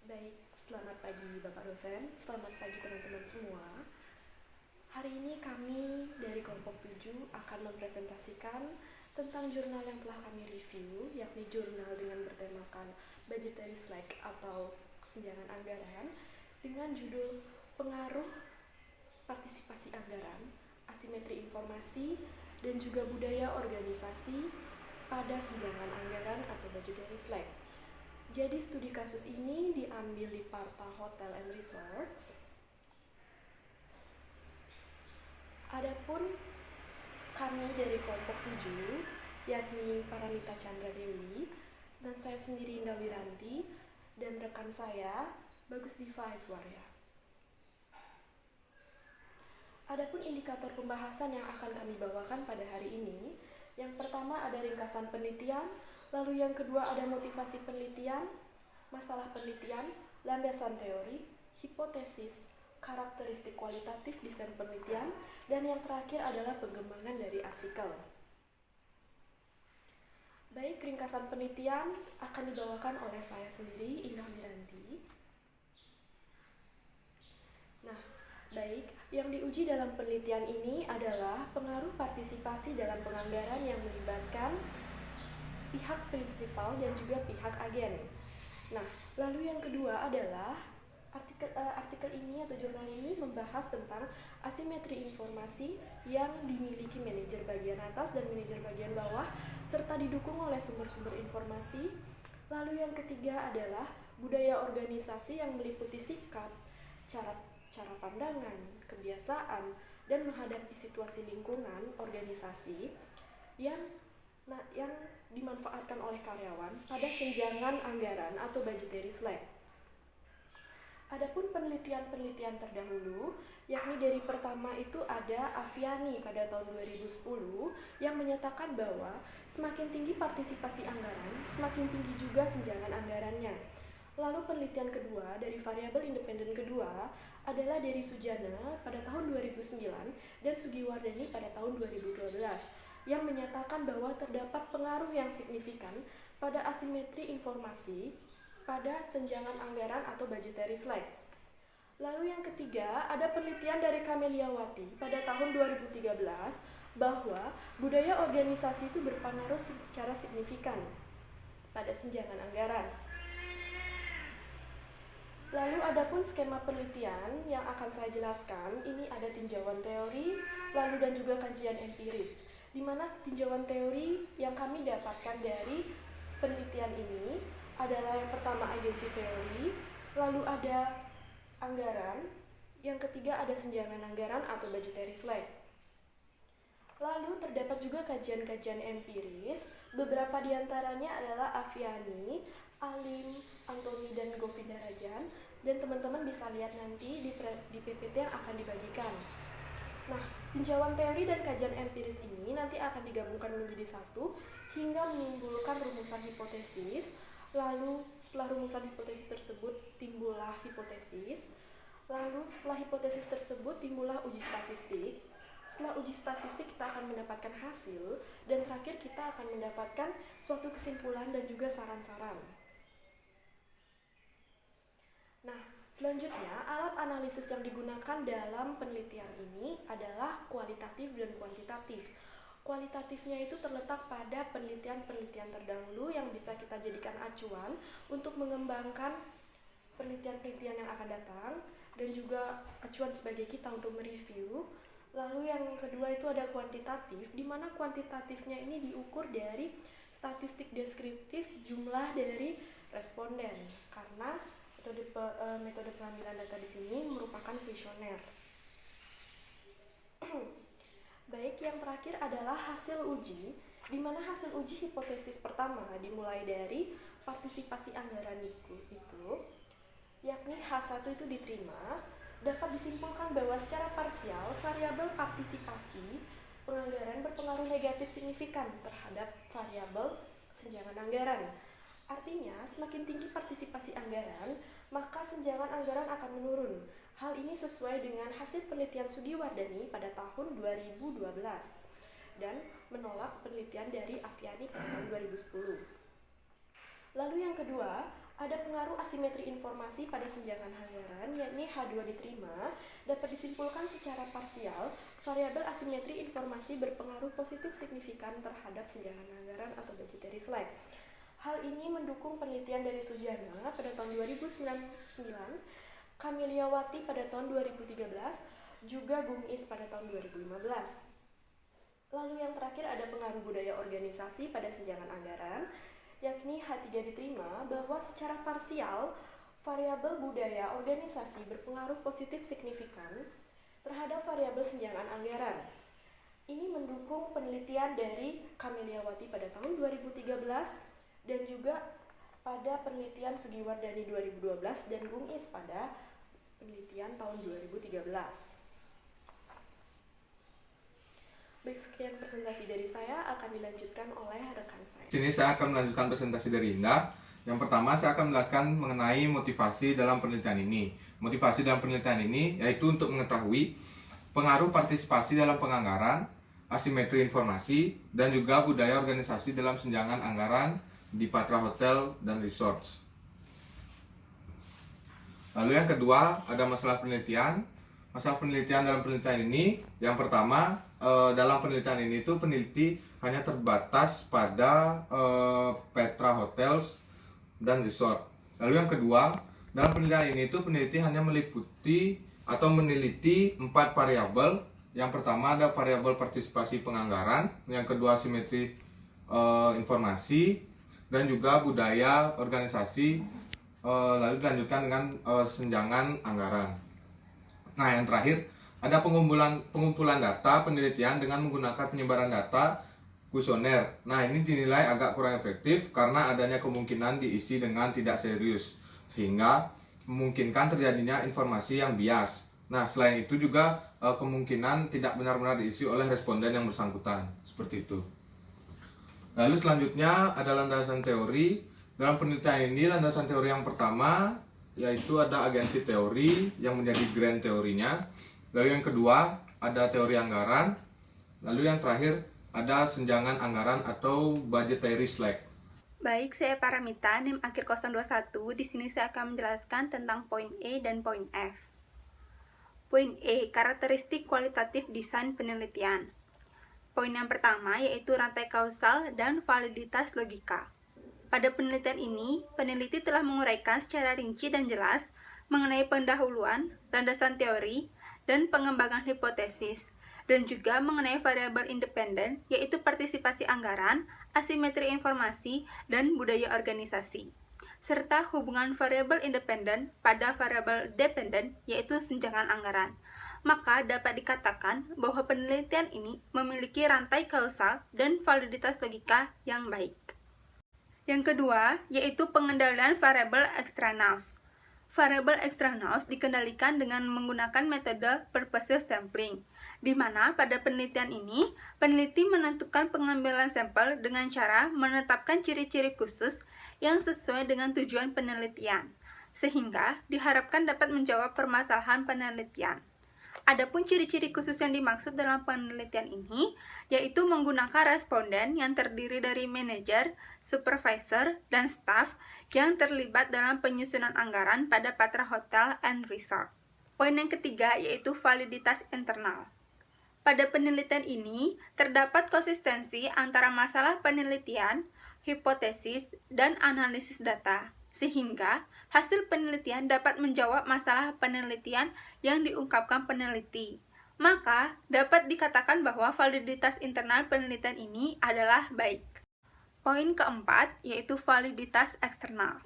Baik, selamat pagi Bapak dosen, selamat pagi teman-teman semua. Hari ini kami dari kelompok 7 akan mempresentasikan tentang jurnal yang telah kami review, yakni jurnal dengan bertemakan Budgetary Slack atau kesenjangan anggaran dengan judul Pengaruh Partisipasi Anggaran, Asimetri Informasi, dan juga Budaya Organisasi pada Senjangan Anggaran atau Budgetary Slack. Jadi studi kasus ini diambil di Parta Hotel and Resorts. Adapun kami dari kelompok 7, yakni Paramita Chandra Dewi, dan saya sendiri Indah Wiranti, dan rekan saya Bagus Diva Aiswarya. Adapun indikator pembahasan yang akan kami bawakan pada hari ini, yang pertama ada ringkasan penelitian, lalu yang kedua ada motivasi penelitian, masalah penelitian, landasan teori, hipotesis, karakteristik kualitatif desain penelitian, dan yang terakhir adalah pengembangan dari artikel. Baik, ringkasan penelitian akan dibawakan oleh saya sendiri, Indah Wiranti. Nah, baik, yang diuji dalam penelitian ini adalah pengaruh partisipasi dalam penganggaran yang melibatkan pihak prinsipal dan juga pihak agen. Nah, lalu yang kedua adalah artikel ini atau jurnal ini membahas tentang asimetri informasi yang dimiliki manajer bagian atas dan manajer bagian bawah serta didukung oleh sumber-sumber informasi. Lalu yang ketiga adalah budaya organisasi yang meliputi sikap, cara pandangan, kebiasaan, dan menghadapi situasi lingkungan organisasi yang dimanfaatkan oleh karyawan pada senjangan anggaran atau budgetary slack. Adapun penelitian-penelitian terdahulu, yakni dari pertama itu ada Aviani pada tahun 2010 yang menyatakan bahwa semakin tinggi partisipasi anggaran, semakin tinggi juga senjangan anggarannya. Lalu penelitian kedua dari variabel independen kedua adalah dari Sujana pada tahun 2009 dan Sugiwardani pada tahun 2012 yang menyatakan bahwa terdapat pengaruh yang signifikan pada asimetri informasi pada senjangan anggaran atau budgetary slack. Lalu yang ketiga, ada penelitian dari Kameliawati pada tahun 2013 bahwa budaya organisasi itu berpengaruh secara signifikan pada senjangan anggaran. Lalu adapun skema penelitian yang akan saya jelaskan, ini ada tinjauan teori, lalu dan juga kajian empiris, di mana tinjauan teori yang kami dapatkan dari penelitian ini adalah yang pertama agensi teori, lalu ada anggaran, yang ketiga ada senjangan anggaran atau budgetary slack. Lalu terdapat juga kajian-kajian empiris, beberapa diantaranya adalah Aviani, Alim, Antoni, dan Govinda Rajan, dan teman-teman bisa lihat nanti di PPT yang akan dibagikan. Nah, tinjauan teori dan kajian empiris ini nanti akan digabungkan menjadi satu hingga menimbulkan rumusan hipotesis. Lalu setelah rumusan hipotesis tersebut timbullah hipotesis. Lalu setelah hipotesis tersebut timbullah uji statistik. Setelah uji statistik kita akan mendapatkan hasil dan terakhir kita akan mendapatkan suatu kesimpulan dan juga saran-saran. Nah, selanjutnya alat analisis yang digunakan dalam penelitian ini adalah kualitatif dan kuantitatif. Kualitatifnya itu terletak pada penelitian-penelitian terdahulu yang bisa kita jadikan acuan untuk mengembangkan penelitian-penelitian yang akan datang dan juga acuan sebagai kita untuk mereview. Lalu yang kedua itu ada kuantitatif, di mana kuantitatifnya ini diukur dari statistik deskriptif jumlah dari responden, karena metode pengambilan data di sini merupakan kuesioner. Baik, yang terakhir adalah hasil uji, di mana hasil uji hipotesis pertama dimulai dari partisipasi anggaran itu, yakni H1 itu diterima, dapat disimpulkan bahwa secara parsial variabel partisipasi penganggaran berpengaruh negatif signifikan terhadap variabel senjangan anggaran. Artinya, semakin tinggi partisipasi anggaran, maka senjangan anggaran akan menurun. Hal ini sesuai dengan hasil penelitian Sugiwardani pada tahun 2012 dan menolak penelitian dari Aviani pada tahun 2010. Lalu yang kedua, Ada pengaruh asimetri informasi pada senjangan anggaran, yakni H2 diterima, dapat disimpulkan secara parsial, variabel asimetri informasi berpengaruh positif signifikan terhadap senjangan anggaran atau budgetary slack. Hal ini mendukung penelitian dari Sujana pada tahun 2009, Kamiliawati pada tahun 2013, juga Gumis pada tahun 2015. Lalu yang terakhir ada pengaruh budaya organisasi pada senjangan anggaran, yakni H3 diterima bahwa secara parsial variabel budaya organisasi berpengaruh positif signifikan terhadap variabel senjangan anggaran. Ini mendukung penelitian dari Kamiliawati pada tahun 2013 dan juga pada penelitian Sugiwardani 2012 dan Gumis pada penelitian tahun 2013. Baik, sekian presentasi dari saya, akan dilanjutkan oleh rekan saya. Sini saya akan melanjutkan presentasi dari Indah. Yang pertama saya akan menjelaskan mengenai motivasi dalam penelitian ini. Motivasi dalam penelitian ini yaitu untuk mengetahui pengaruh partisipasi dalam penganggaran, asimetri informasi, dan juga budaya organisasi dalam senjangan anggaran di Patra Hotel dan Resorts. Lalu yang kedua ada masalah penelitian. Masalah penelitian dalam penelitian ini, yang pertama dalam penelitian ini itu peneliti hanya terbatas pada Petra Hotels dan Resort. Lalu yang kedua, dalam penelitian ini itu peneliti hanya meliputi atau meneliti 4 variabel. Yang pertama ada variabel partisipasi penganggaran, yang kedua simetri informasi, dan juga budaya organisasi, lalu dilanjutkan dengan senjangan anggaran. Nah, yang terakhir ada pengumpulan data penelitian dengan menggunakan penyebaran data kuesioner. Nah, ini dinilai agak kurang efektif karena adanya kemungkinan diisi dengan tidak serius, sehingga memungkinkan terjadinya informasi yang bias. Nah, selain itu juga kemungkinan tidak benar-benar diisi oleh responden yang bersangkutan, seperti itu. Lalu selanjutnya ada landasan teori. Dalam penelitian ini, landasan teori yang pertama yaitu ada agensi teori yang menjadi grand teorinya. Lalu yang kedua ada teori anggaran. Lalu yang terakhir ada senjangan anggaran atau budgetary slack. Baik, saya Paramita, NIM akhir 021. Di sini saya akan menjelaskan tentang poin E dan poin F. Poin E, karakteristik kualitatif desain penelitian. Poin yang pertama yaitu rantai kausal dan validitas logika. Pada penelitian ini, peneliti telah menguraikan secara rinci dan jelas mengenai pendahuluan, landasan teori, dan pengembangan hipotesis, dan juga mengenai variabel independen, yaitu partisipasi anggaran, asimetri informasi, dan budaya organisasi, serta hubungan variabel independen pada variabel dependen, yaitu senjangan anggaran. Maka dapat dikatakan bahwa penelitian ini memiliki rantai kausal dan validitas logika yang baik. Yang kedua, yaitu pengendalian variabel extraneous. Variabel extraneous dikendalikan dengan menggunakan metode purposive sampling, di mana pada penelitian ini, peneliti menentukan pengambilan sampel dengan cara menetapkan ciri-ciri khusus yang sesuai dengan tujuan penelitian, sehingga diharapkan dapat menjawab permasalahan penelitian. Adapun ciri-ciri khusus yang dimaksud dalam penelitian ini, yaitu menggunakan responden yang terdiri dari manajer, supervisor, dan staf yang terlibat dalam penyusunan anggaran pada Patra Hotel and Resort. Poin yang ketiga yaitu validitas internal. Pada penelitian ini, terdapat konsistensi antara masalah penelitian, hipotesis, dan analisis data, sehingga hasil penelitian dapat menjawab masalah penelitian yang diungkapkan peneliti. Maka, dapat dikatakan bahwa validitas internal penelitian ini adalah baik. Poin keempat, yaitu validitas eksternal.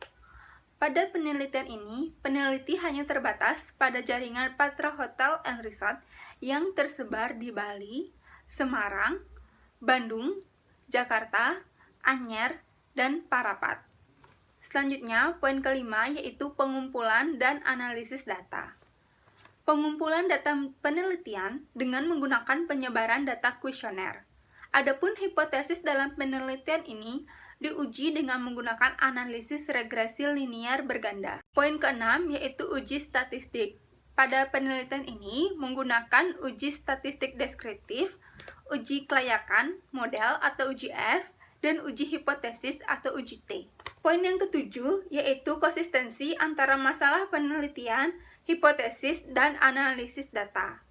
Pada penelitian ini, peneliti hanya terbatas pada jaringan Patra Hotel and Resort yang tersebar di Bali, Semarang, Bandung, Jakarta, Anyer, dan Parapat. Selanjutnya, poin kelima yaitu pengumpulan dan analisis data. Pengumpulan data penelitian dengan menggunakan penyebaran data kuesioner. Adapun hipotesis dalam penelitian ini diuji dengan menggunakan analisis regresi linear berganda. Poin keenam yaitu uji statistik. Pada penelitian ini menggunakan uji statistik deskriptif, uji kelayakan, model atau uji F, dan uji hipotesis atau uji T. Poin yang ketujuh yaitu konsistensi antara masalah penelitian, hipotesis, dan analisis data.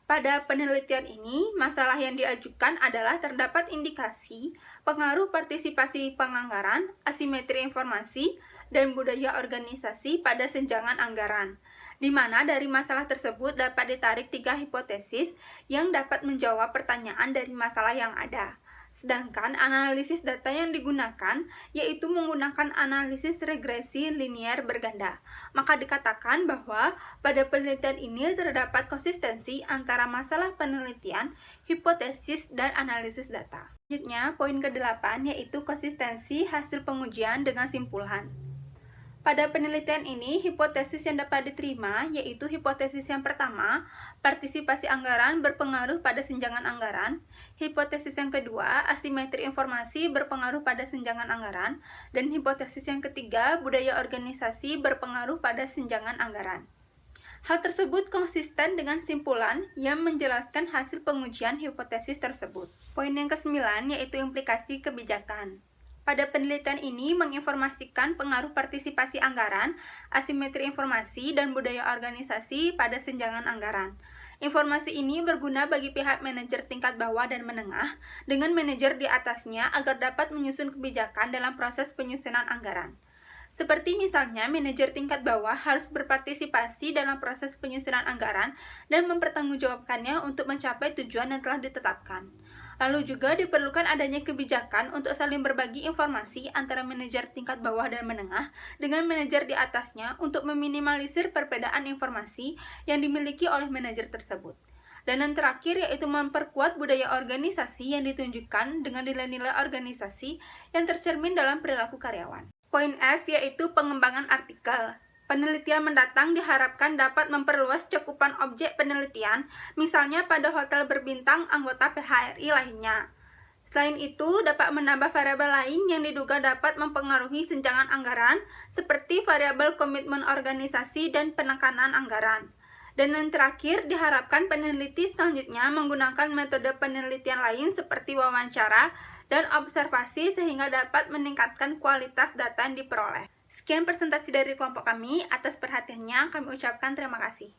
Pada penelitian ini, masalah yang diajukan adalah terdapat indikasi pengaruh partisipasi penganggaran, asimetri informasi, dan budaya organisasi pada senjangan anggaran, di mana dari masalah tersebut dapat ditarik 3 hipotesis yang dapat menjawab pertanyaan dari masalah yang ada. Sedangkan analisis data yang digunakan yaitu menggunakan analisis regresi linear berganda. Maka dikatakan bahwa pada penelitian ini terdapat konsistensi antara masalah penelitian, hipotesis, dan analisis data. Selanjutnya, poin ke-8 yaitu konsistensi hasil pengujian dengan simpulan. Pada penelitian ini, hipotesis yang dapat diterima yaitu hipotesis yang pertama, partisipasi anggaran berpengaruh pada senjangan anggaran, hipotesis yang kedua, asimetri informasi berpengaruh pada senjangan anggaran, dan hipotesis yang ketiga, budaya organisasi berpengaruh pada senjangan anggaran. Hal tersebut konsisten dengan simpulan yang menjelaskan hasil pengujian hipotesis tersebut. Poin yang ke-9 yaitu implikasi kebijakan. Pada penelitian ini menginformasikan pengaruh partisipasi anggaran, asimetri informasi, dan budaya organisasi pada senjangan anggaran. Informasi ini berguna bagi pihak manajer tingkat bawah dan menengah dengan manajer di atasnya agar dapat menyusun kebijakan dalam proses penyusunan anggaran. Seperti misalnya, manajer tingkat bawah harus berpartisipasi dalam proses penyusunan anggaran dan mempertanggungjawabkannya untuk mencapai tujuan yang telah ditetapkan. Lalu juga diperlukan adanya kebijakan untuk saling berbagi informasi antara manajer tingkat bawah dan menengah dengan manajer di atasnya untuk meminimalisir perbedaan informasi yang dimiliki oleh manajer tersebut. Dan yang terakhir yaitu memperkuat budaya organisasi yang ditunjukkan dengan nilai-nilai organisasi yang tercermin dalam perilaku karyawan. Poin F yaitu pengembangan artikel. Penelitian mendatang diharapkan dapat memperluas cakupan objek penelitian, misalnya pada hotel berbintang anggota PHRI lainnya. Selain itu, dapat menambah variabel lain yang diduga dapat mempengaruhi senjangan anggaran, seperti variabel komitmen organisasi dan penekanan anggaran. Dan yang terakhir, diharapkan peneliti selanjutnya menggunakan metode penelitian lain seperti wawancara dan observasi sehingga dapat meningkatkan kualitas data yang diperoleh. Sekian presentasi dari kelompok kami. Atas perhatiannya, kami ucapkan terima kasih.